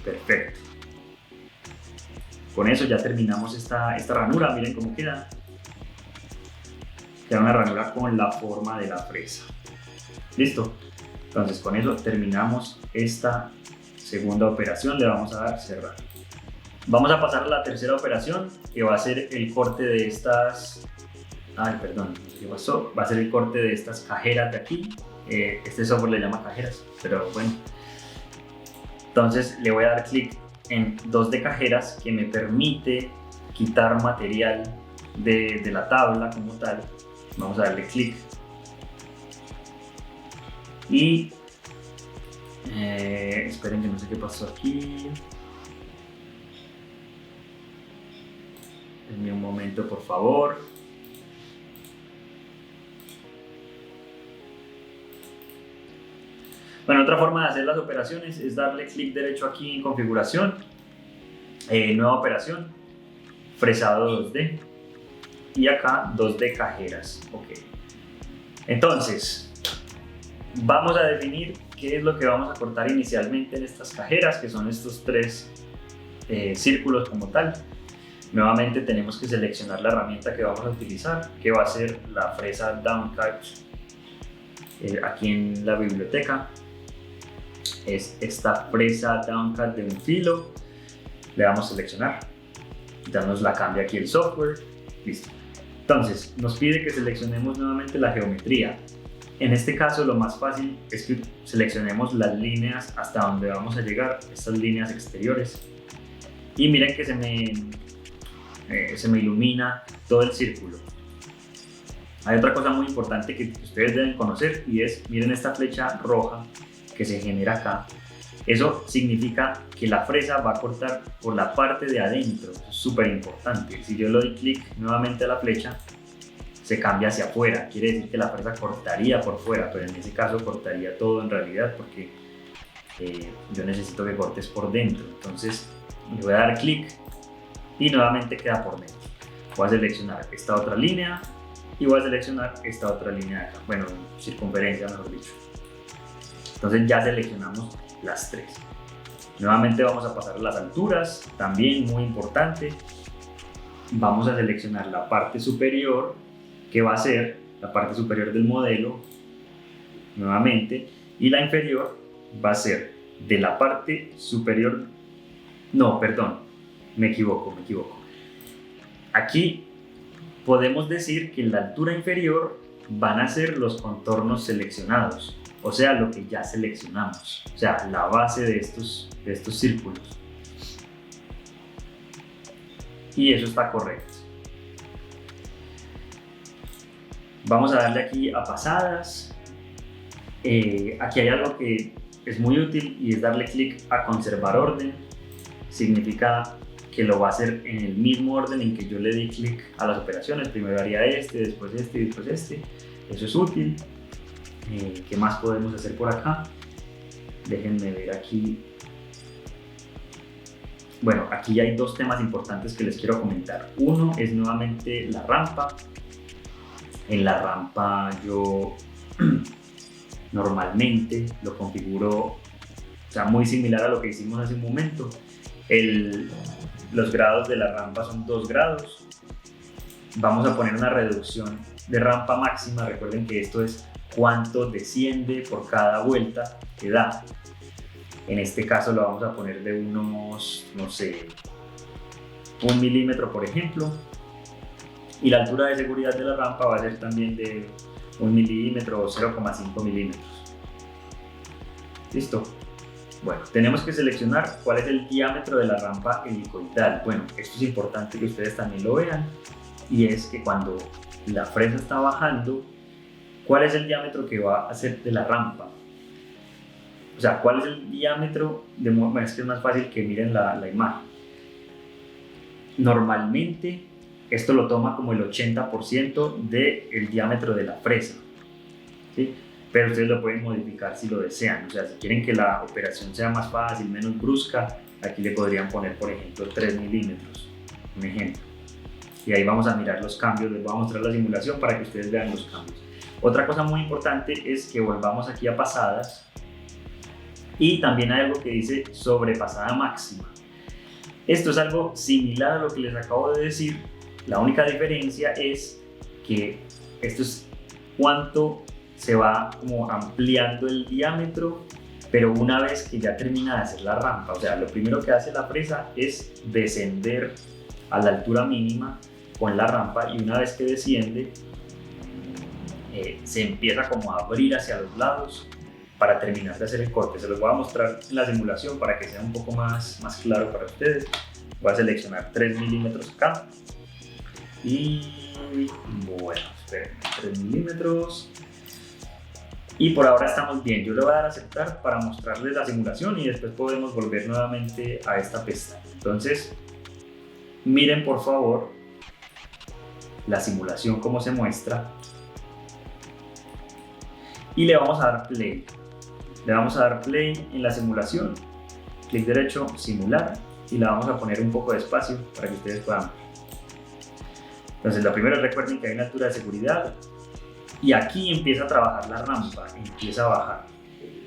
Perfecto, con eso ya terminamos esta ranura. Miren cómo queda. Queda una ranura con la forma de la fresa. Listo. Entonces con eso terminamos esta segunda operación. Le vamos a dar cerrar. Vamos a pasar a la tercera operación, que va a ser el corte de estas... perdón, no sé qué pasó. Va a ser el corte de estas cajeras de aquí. Este software le llama cajeras, pero bueno. Entonces le voy a dar clic en 2 de cajeras que me permite quitar material de la tabla como tal. Vamos a darle clic y esperen que no sé qué pasó aquí. Denme un momento, por favor. Bueno, otra forma de hacer las operaciones es darle clic derecho aquí en configuración, nueva operación, fresado 2D. Y acá 2D cajeras. Ok. Entonces, vamos a definir qué es lo que vamos a cortar inicialmente en estas cajeras, que son estos 3 círculos como tal. Nuevamente tenemos que seleccionar la herramienta que vamos a utilizar, que va a ser la fresa Downcut. Aquí en la biblioteca es esta fresa Downcut de un filo. Le damos a seleccionar, ya nos la cambia aquí el software. Listo. Entonces, nos pide que seleccionemos nuevamente la geometría. En este caso, lo más fácil es que seleccionemos las líneas hasta donde vamos a llegar, estas líneas exteriores. Y miren que se me ilumina todo el círculo. Hay otra cosa muy importante que ustedes deben conocer y es, miren esta flecha roja que se genera acá. Eso significa que la fresa va a cortar por la parte de adentro. Eso es súper importante. Si yo le doy clic nuevamente a la flecha, se cambia hacia afuera. Quiere decir que la fresa cortaría por fuera, pero en ese caso cortaría todo en realidad porque yo necesito que cortes por dentro. Entonces le voy a dar clic y nuevamente queda por dentro. Voy a seleccionar esta otra línea y voy a seleccionar esta otra línea de acá. Bueno, circunferencia mejor dicho. Entonces ya seleccionamos las 3. Nuevamente vamos a pasar a las alturas, también muy importante. Vamos a seleccionar la parte superior, que va a ser la parte superior del modelo, nuevamente, y la inferior va a ser de la parte superior, no, perdón, me equivoco. Aquí podemos decir que en la altura inferior van a ser los contornos seleccionados, o sea, lo que ya seleccionamos, o sea, la base de estos círculos. Y eso está correcto. Vamos a darle aquí a pasadas. Aquí hay algo que es muy útil y es darle clic a conservar orden. Significa que lo va a hacer en el mismo orden en que yo le di clic a las operaciones. Primero haría este, después este y después este. Eso es útil. ¿Qué más podemos hacer por acá? Déjenme ver aquí. Bueno, aquí hay dos temas importantes que les quiero comentar. Uno es nuevamente la rampa. En la rampa yo normalmente lo configuro, o sea, muy similar a lo que hicimos hace un momento. Los grados de la rampa son 2 grados. Vamos a poner una reducción de rampa máxima. Recuerden que esto es cuánto desciende por cada vuelta que da. En este caso lo vamos a poner de unos, no sé, 1 milímetro por ejemplo. Y la altura de seguridad de la rampa va a ser también de 1 milímetro o 0,5 milímetros. ¿Listo? Bueno, tenemos que seleccionar cuál es el diámetro de la rampa helicoidal. Bueno, esto es importante que ustedes también lo vean, y es que cuando la fresa está bajando, ¿cuál es el diámetro que va a hacer de la rampa? O sea, ¿cuál es el diámetro? Bueno, es que es más fácil que miren la imagen. Normalmente esto lo toma como el 80% del diámetro de la fresa, ¿sí? Pero ustedes lo pueden modificar si lo desean. O sea, si quieren que la operación sea más fácil, menos brusca, aquí le podrían poner, por ejemplo, 3 milímetros, un ejemplo. Y ahí vamos a mirar los cambios. Les voy a mostrar la simulación para que ustedes vean los cambios. Otra cosa muy importante es que volvamos aquí a pasadas, y también hay algo que dice sobrepasada máxima. Esto es algo similar a lo que les acabo de decir. La única diferencia es que esto es cuánto se va como ampliando el diámetro, pero una vez que ya termina de hacer la rampa. O sea, lo primero que hace la fresa es descender a la altura mínima con la rampa, y una vez que desciende se empieza como a abrir hacia los lados para terminar de hacer el corte. Se los voy a mostrar en la simulación para que sea un poco más claro para ustedes. Voy a seleccionar 3 milímetros acá. Y bueno, esperen, 3 milímetros. Y por ahora estamos bien. Yo le voy a dar a aceptar para mostrarles la simulación, y después podemos volver nuevamente a esta pestaña. Entonces, miren por favor la simulación como se muestra. Y le vamos a dar play. Le vamos a dar play en la simulación. Clic derecho, simular. Y la vamos a poner un poco de espacio para que ustedes puedan ver. Entonces, lo primero, recuerden que hay una altura de seguridad, y aquí empieza a trabajar la rampa, empieza a bajar.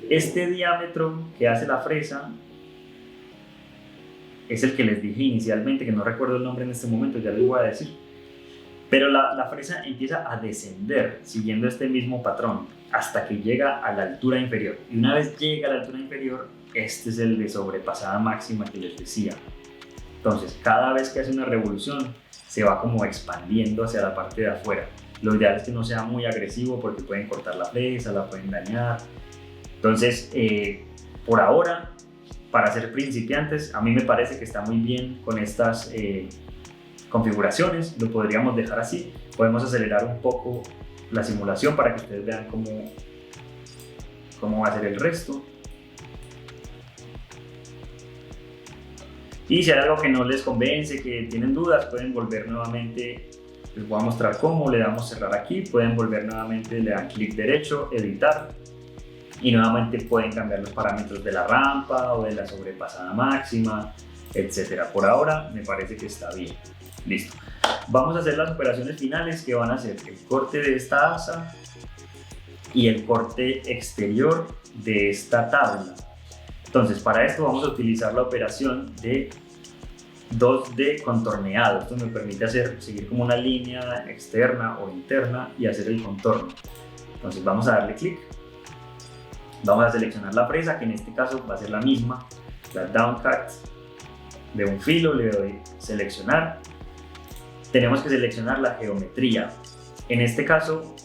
Este diámetro que hace la fresa es el que les dije inicialmente, que no recuerdo el nombre en este momento, ya les voy a decir. Pero la fresa empieza a descender siguiendo este mismo patrón hasta que llega a la altura inferior. Y una vez llega a la altura inferior, este es el de sobrepasada máxima que les decía. Entonces, cada vez que hace una revolución, se va como expandiendo hacia la parte de afuera. Lo ideal es que no sea muy agresivo, porque pueden cortar la fresa, la pueden dañar. Entonces, por ahora, para ser principiantes, a mí me parece que está muy bien con estas configuraciones. Lo podríamos dejar así. Podemos acelerar un poco la simulación para que ustedes vean cómo va a ser el resto. Y si hay algo que no les convence, que tienen dudas, pueden volver nuevamente. Les voy a mostrar cómo. Le damos cerrar aquí, pueden volver nuevamente, le dan clic derecho, editar, y nuevamente pueden cambiar los parámetros de la rampa o de la sobrepasada máxima, etc. Por ahora me parece que está bien. Listo. Vamos a hacer las operaciones finales, que van a ser el corte de esta asa y el corte exterior de esta tabla. Entonces, para esto vamos a utilizar la operación de 2D contorneado. Esto me permite seguir como una línea externa o interna y hacer el contorno. Entonces vamos a darle clic. Vamos a seleccionar la fresa, que en este caso va a ser la misma, la down cut. de un filo, le doy seleccionar. Tenemos que seleccionar la geometría. En este caso,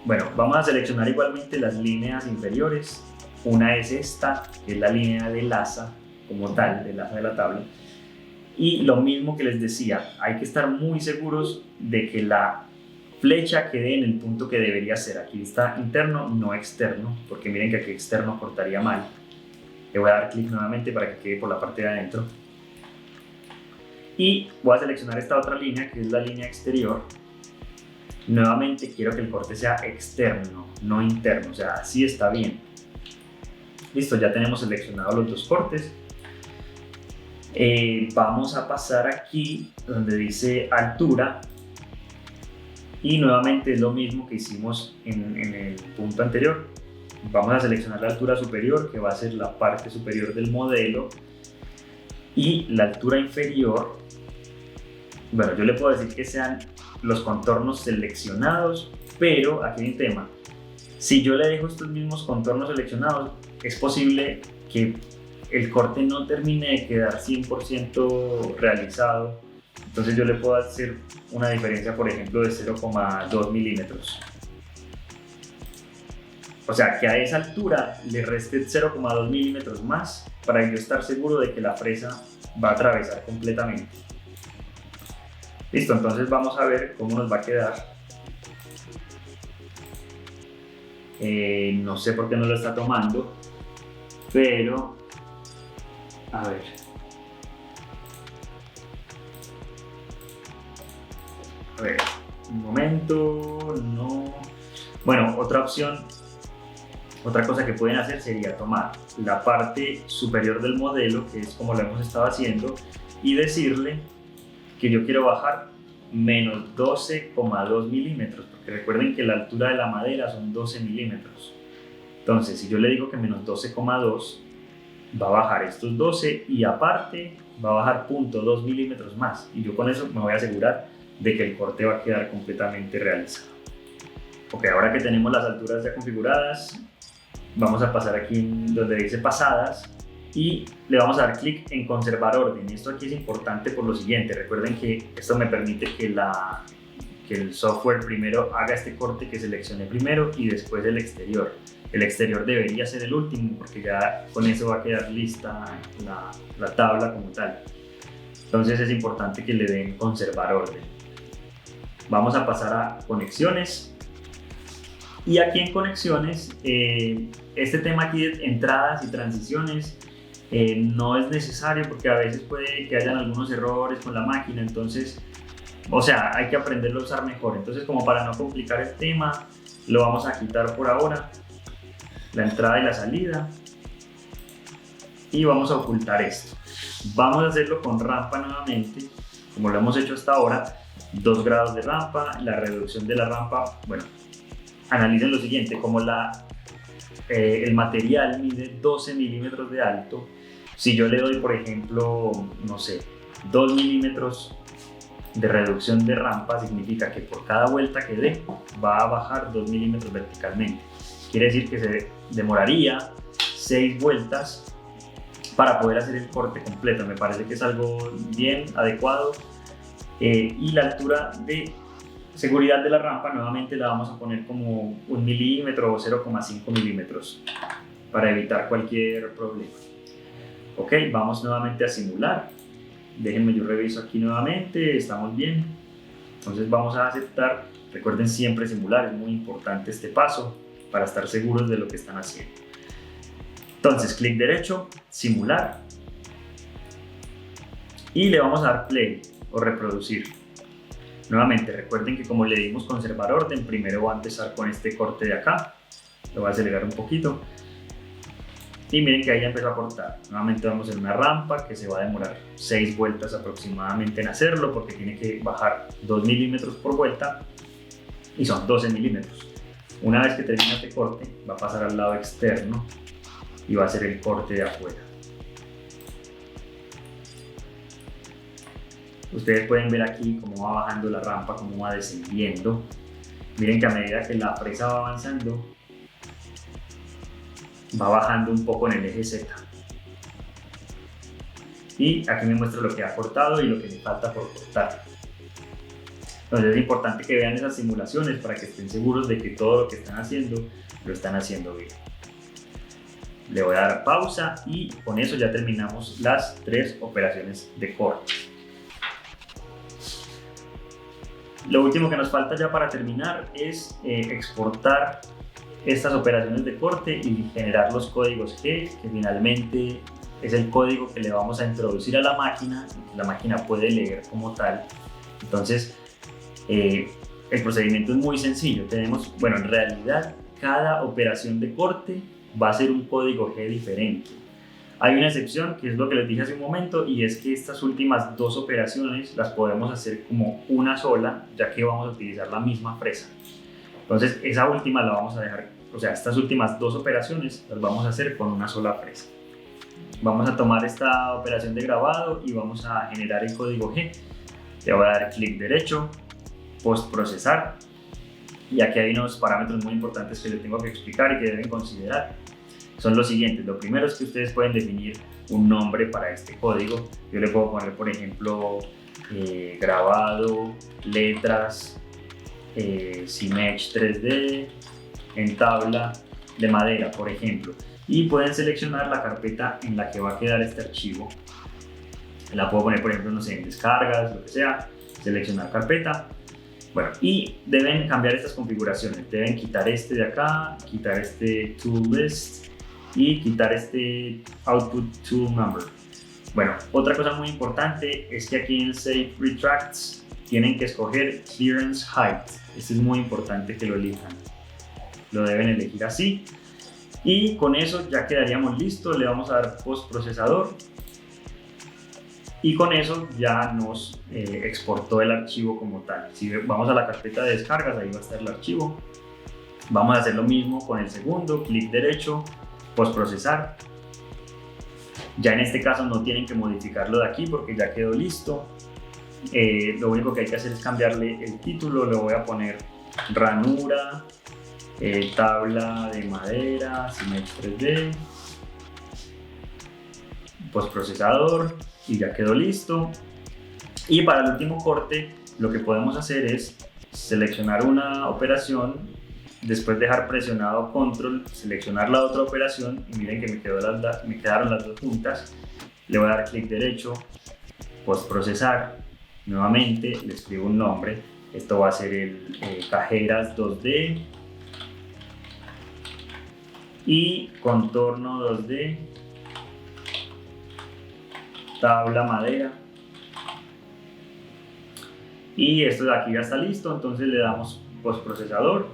bueno, vamos a seleccionar igualmente las líneas inferiores. Una es esta, que es la línea de laza como tal, de laza de la tabla. Y lo mismo que les decía, hay que estar muy seguros de que la flecha quede en el punto que debería ser. Aquí está interno, no externo, porque miren que aquí externo cortaría mal. Le voy a dar clic nuevamente para que quede por la parte de adentro. Y voy a seleccionar esta otra línea, que es la línea exterior. Nuevamente quiero que el corte sea externo, no interno, o sea, así está bien. Listo, ya tenemos seleccionados los dos cortes. Vamos a pasar aquí donde dice altura. Y nuevamente es lo mismo que hicimos en el punto anterior. Vamos a seleccionar la altura superior, que va a ser la parte superior del modelo. Y la altura inferior, bueno, yo le puedo decir que sean los contornos seleccionados, pero aquí hay un tema. Si yo le dejo estos mismos contornos seleccionados, es posible que el corte no termine de quedar 100% realizado. Entonces yo le puedo hacer una diferencia, por ejemplo, de 0,2 milímetros. O sea, que a esa altura le reste 0,2 milímetros más para yo estar seguro de que la fresa va a atravesar completamente. Listo, entonces vamos a ver cómo nos va a quedar. No sé por qué no lo está tomando, pero a ver. A ver, un momento, no. Bueno, otra opción, otra cosa que pueden hacer sería tomar la parte superior del modelo, que es como lo hemos estado haciendo, y decirle que yo quiero bajar menos 12,2 milímetros, porque recuerden que la altura de la madera son 12 milímetros. Entonces, si yo le digo que menos 12,2, va a bajar estos 12 y aparte va a bajar 0,2 milímetros más. Y yo con eso me voy a asegurar de que el corte va a quedar completamente realizado. Ok, ahora que tenemos las alturas ya configuradas, vamos a pasar aquí donde dice pasadas y le vamos a dar clic en conservar orden. Esto aquí es importante por lo siguiente, recuerden que esto me permite que el software primero haga este corte que seleccioné primero y después el exterior. El exterior debería ser el último porque ya con eso va a quedar lista la tabla como tal. Entonces es importante que le den conservar orden. Vamos a pasar a conexiones. Y aquí en conexiones, este tema aquí de entradas y transiciones no es necesario porque a veces puede que hayan algunos errores con la máquina, entonces, o sea, hay que aprenderlo a usar mejor. Entonces, como para no complicar el tema, lo vamos a quitar por ahora, la entrada y la salida, y vamos a ocultar esto. Vamos a hacerlo con rampa nuevamente, como lo hemos hecho hasta ahora, 2 grados de rampa, la reducción de la rampa, bueno, analicen lo siguiente, como el material mide 12 milímetros de alto, si yo le doy, por ejemplo, no sé, 2 milímetros de reducción de rampa, significa que por cada vuelta que dé va a bajar 2 milímetros verticalmente. Quiere decir que se demoraría 6 vueltas para poder hacer el corte completo. Me parece que es algo bien adecuado. Y la altura de seguridad de la rampa nuevamente la vamos a poner como 1 milímetro o 0,5 milímetros para evitar cualquier problema. Ok, vamos nuevamente a simular. Déjenme, yo reviso aquí nuevamente, estamos bien. Entonces vamos a aceptar. Recuerden siempre simular, es muy importante este paso para estar seguros de lo que están haciendo. Entonces, clic derecho, simular. Y le vamos a dar play o reproducir. Nuevamente, recuerden que como le dimos conservar orden, primero voy a empezar con este corte de acá. Lo voy a acelerar un poquito. Y miren que ahí ya empezó a cortar. Nuevamente vamos en una rampa que se va a demorar 6 vueltas aproximadamente en hacerlo porque tiene que bajar 2 milímetros por vuelta y son 12 milímetros. Una vez que termina este corte, va a pasar al lado externo y va a ser el corte de afuera. Ustedes pueden ver aquí cómo va bajando la rampa, cómo va descendiendo. Miren que a medida que la fresa va avanzando, va bajando un poco en el eje Z. y aquí me muestra lo que ha cortado y lo que le falta por cortar. Entonces es importante que vean esas simulaciones para que estén seguros de que todo lo que están haciendo lo están haciendo bien. Le voy a dar pausa y con eso ya terminamos las 3 operaciones de corte. Lo último que nos falta ya para terminar es exportar estas operaciones de corte y generar los códigos G, que finalmente es el código que le vamos a introducir a la máquina y que la máquina puede leer como tal. Entonces el procedimiento es muy sencillo. Tenemos, bueno, en realidad cada operación de corte va a ser un código G diferente. Hay una excepción, que es lo que les dije hace un momento, y es que estas últimas 2 operaciones las podemos hacer como una sola, ya que vamos a utilizar la misma fresa. Entonces esa última la vamos a dejar, o sea, estas últimas 2 operaciones las vamos a hacer con una sola fresa. Vamos a tomar esta operación de grabado y vamos a generar el código G. Le voy a dar clic derecho, postprocesar, y aquí hay unos parámetros muy importantes que les tengo que explicar y que deben considerar. Son los siguientes. Lo primero es que ustedes pueden definir un nombre para este código. Yo le puedo poner, por ejemplo, grabado, letras, CMech 3D, en tabla de madera, por ejemplo. Y pueden seleccionar la carpeta en la que va a quedar este archivo. La puedo poner, por ejemplo, no sé, en descargas, lo que sea. Seleccionar carpeta. Bueno, y deben cambiar estas configuraciones. Deben quitar este de acá, quitar este tool list y quitar este output tool number. Bueno, otra cosa muy importante es que aquí en Save Retracts tienen que escoger Clearance Height. Esto es muy importante que lo elijan. Lo deben elegir así. Y con eso ya quedaríamos listos. Le vamos a dar postprocesador. Y con eso ya nos exportó el archivo como tal. Si vamos a la carpeta de descargas, ahí va a estar el archivo. Vamos a hacer lo mismo con el segundo, clic derecho, postprocesar. Ya en este caso no tienen que modificarlo de aquí porque ya quedó listo. Lo único que hay que hacer es cambiarle el título. Le voy a poner ranura, tabla de madera, CMech 3D, postprocesador, y ya quedó listo. Y para el último corte lo que podemos hacer es seleccionar una operación, después dejar presionado control, seleccionar la otra operación y miren que me quedaron las 2 juntas. Le voy a dar clic derecho, postprocesar, nuevamente le escribo un nombre. Esto va a ser el cajeras 2D y contorno 2D, tabla madera, y esto de aquí ya está listo. Entonces le damos postprocesador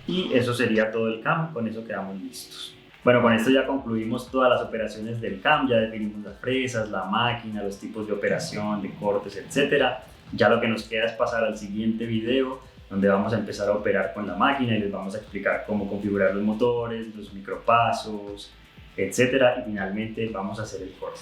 y eso sería todo el CAM. Con eso quedamos listos. Bueno, con esto ya concluimos todas las operaciones del CAM. Ya definimos las fresas, la máquina, los tipos de operación, de cortes, etcétera. Ya lo que nos queda es pasar al siguiente video, donde vamos a empezar a operar con la máquina y les vamos a explicar cómo configurar los motores, los micropasos, etcétera, y finalmente vamos a hacer el corte.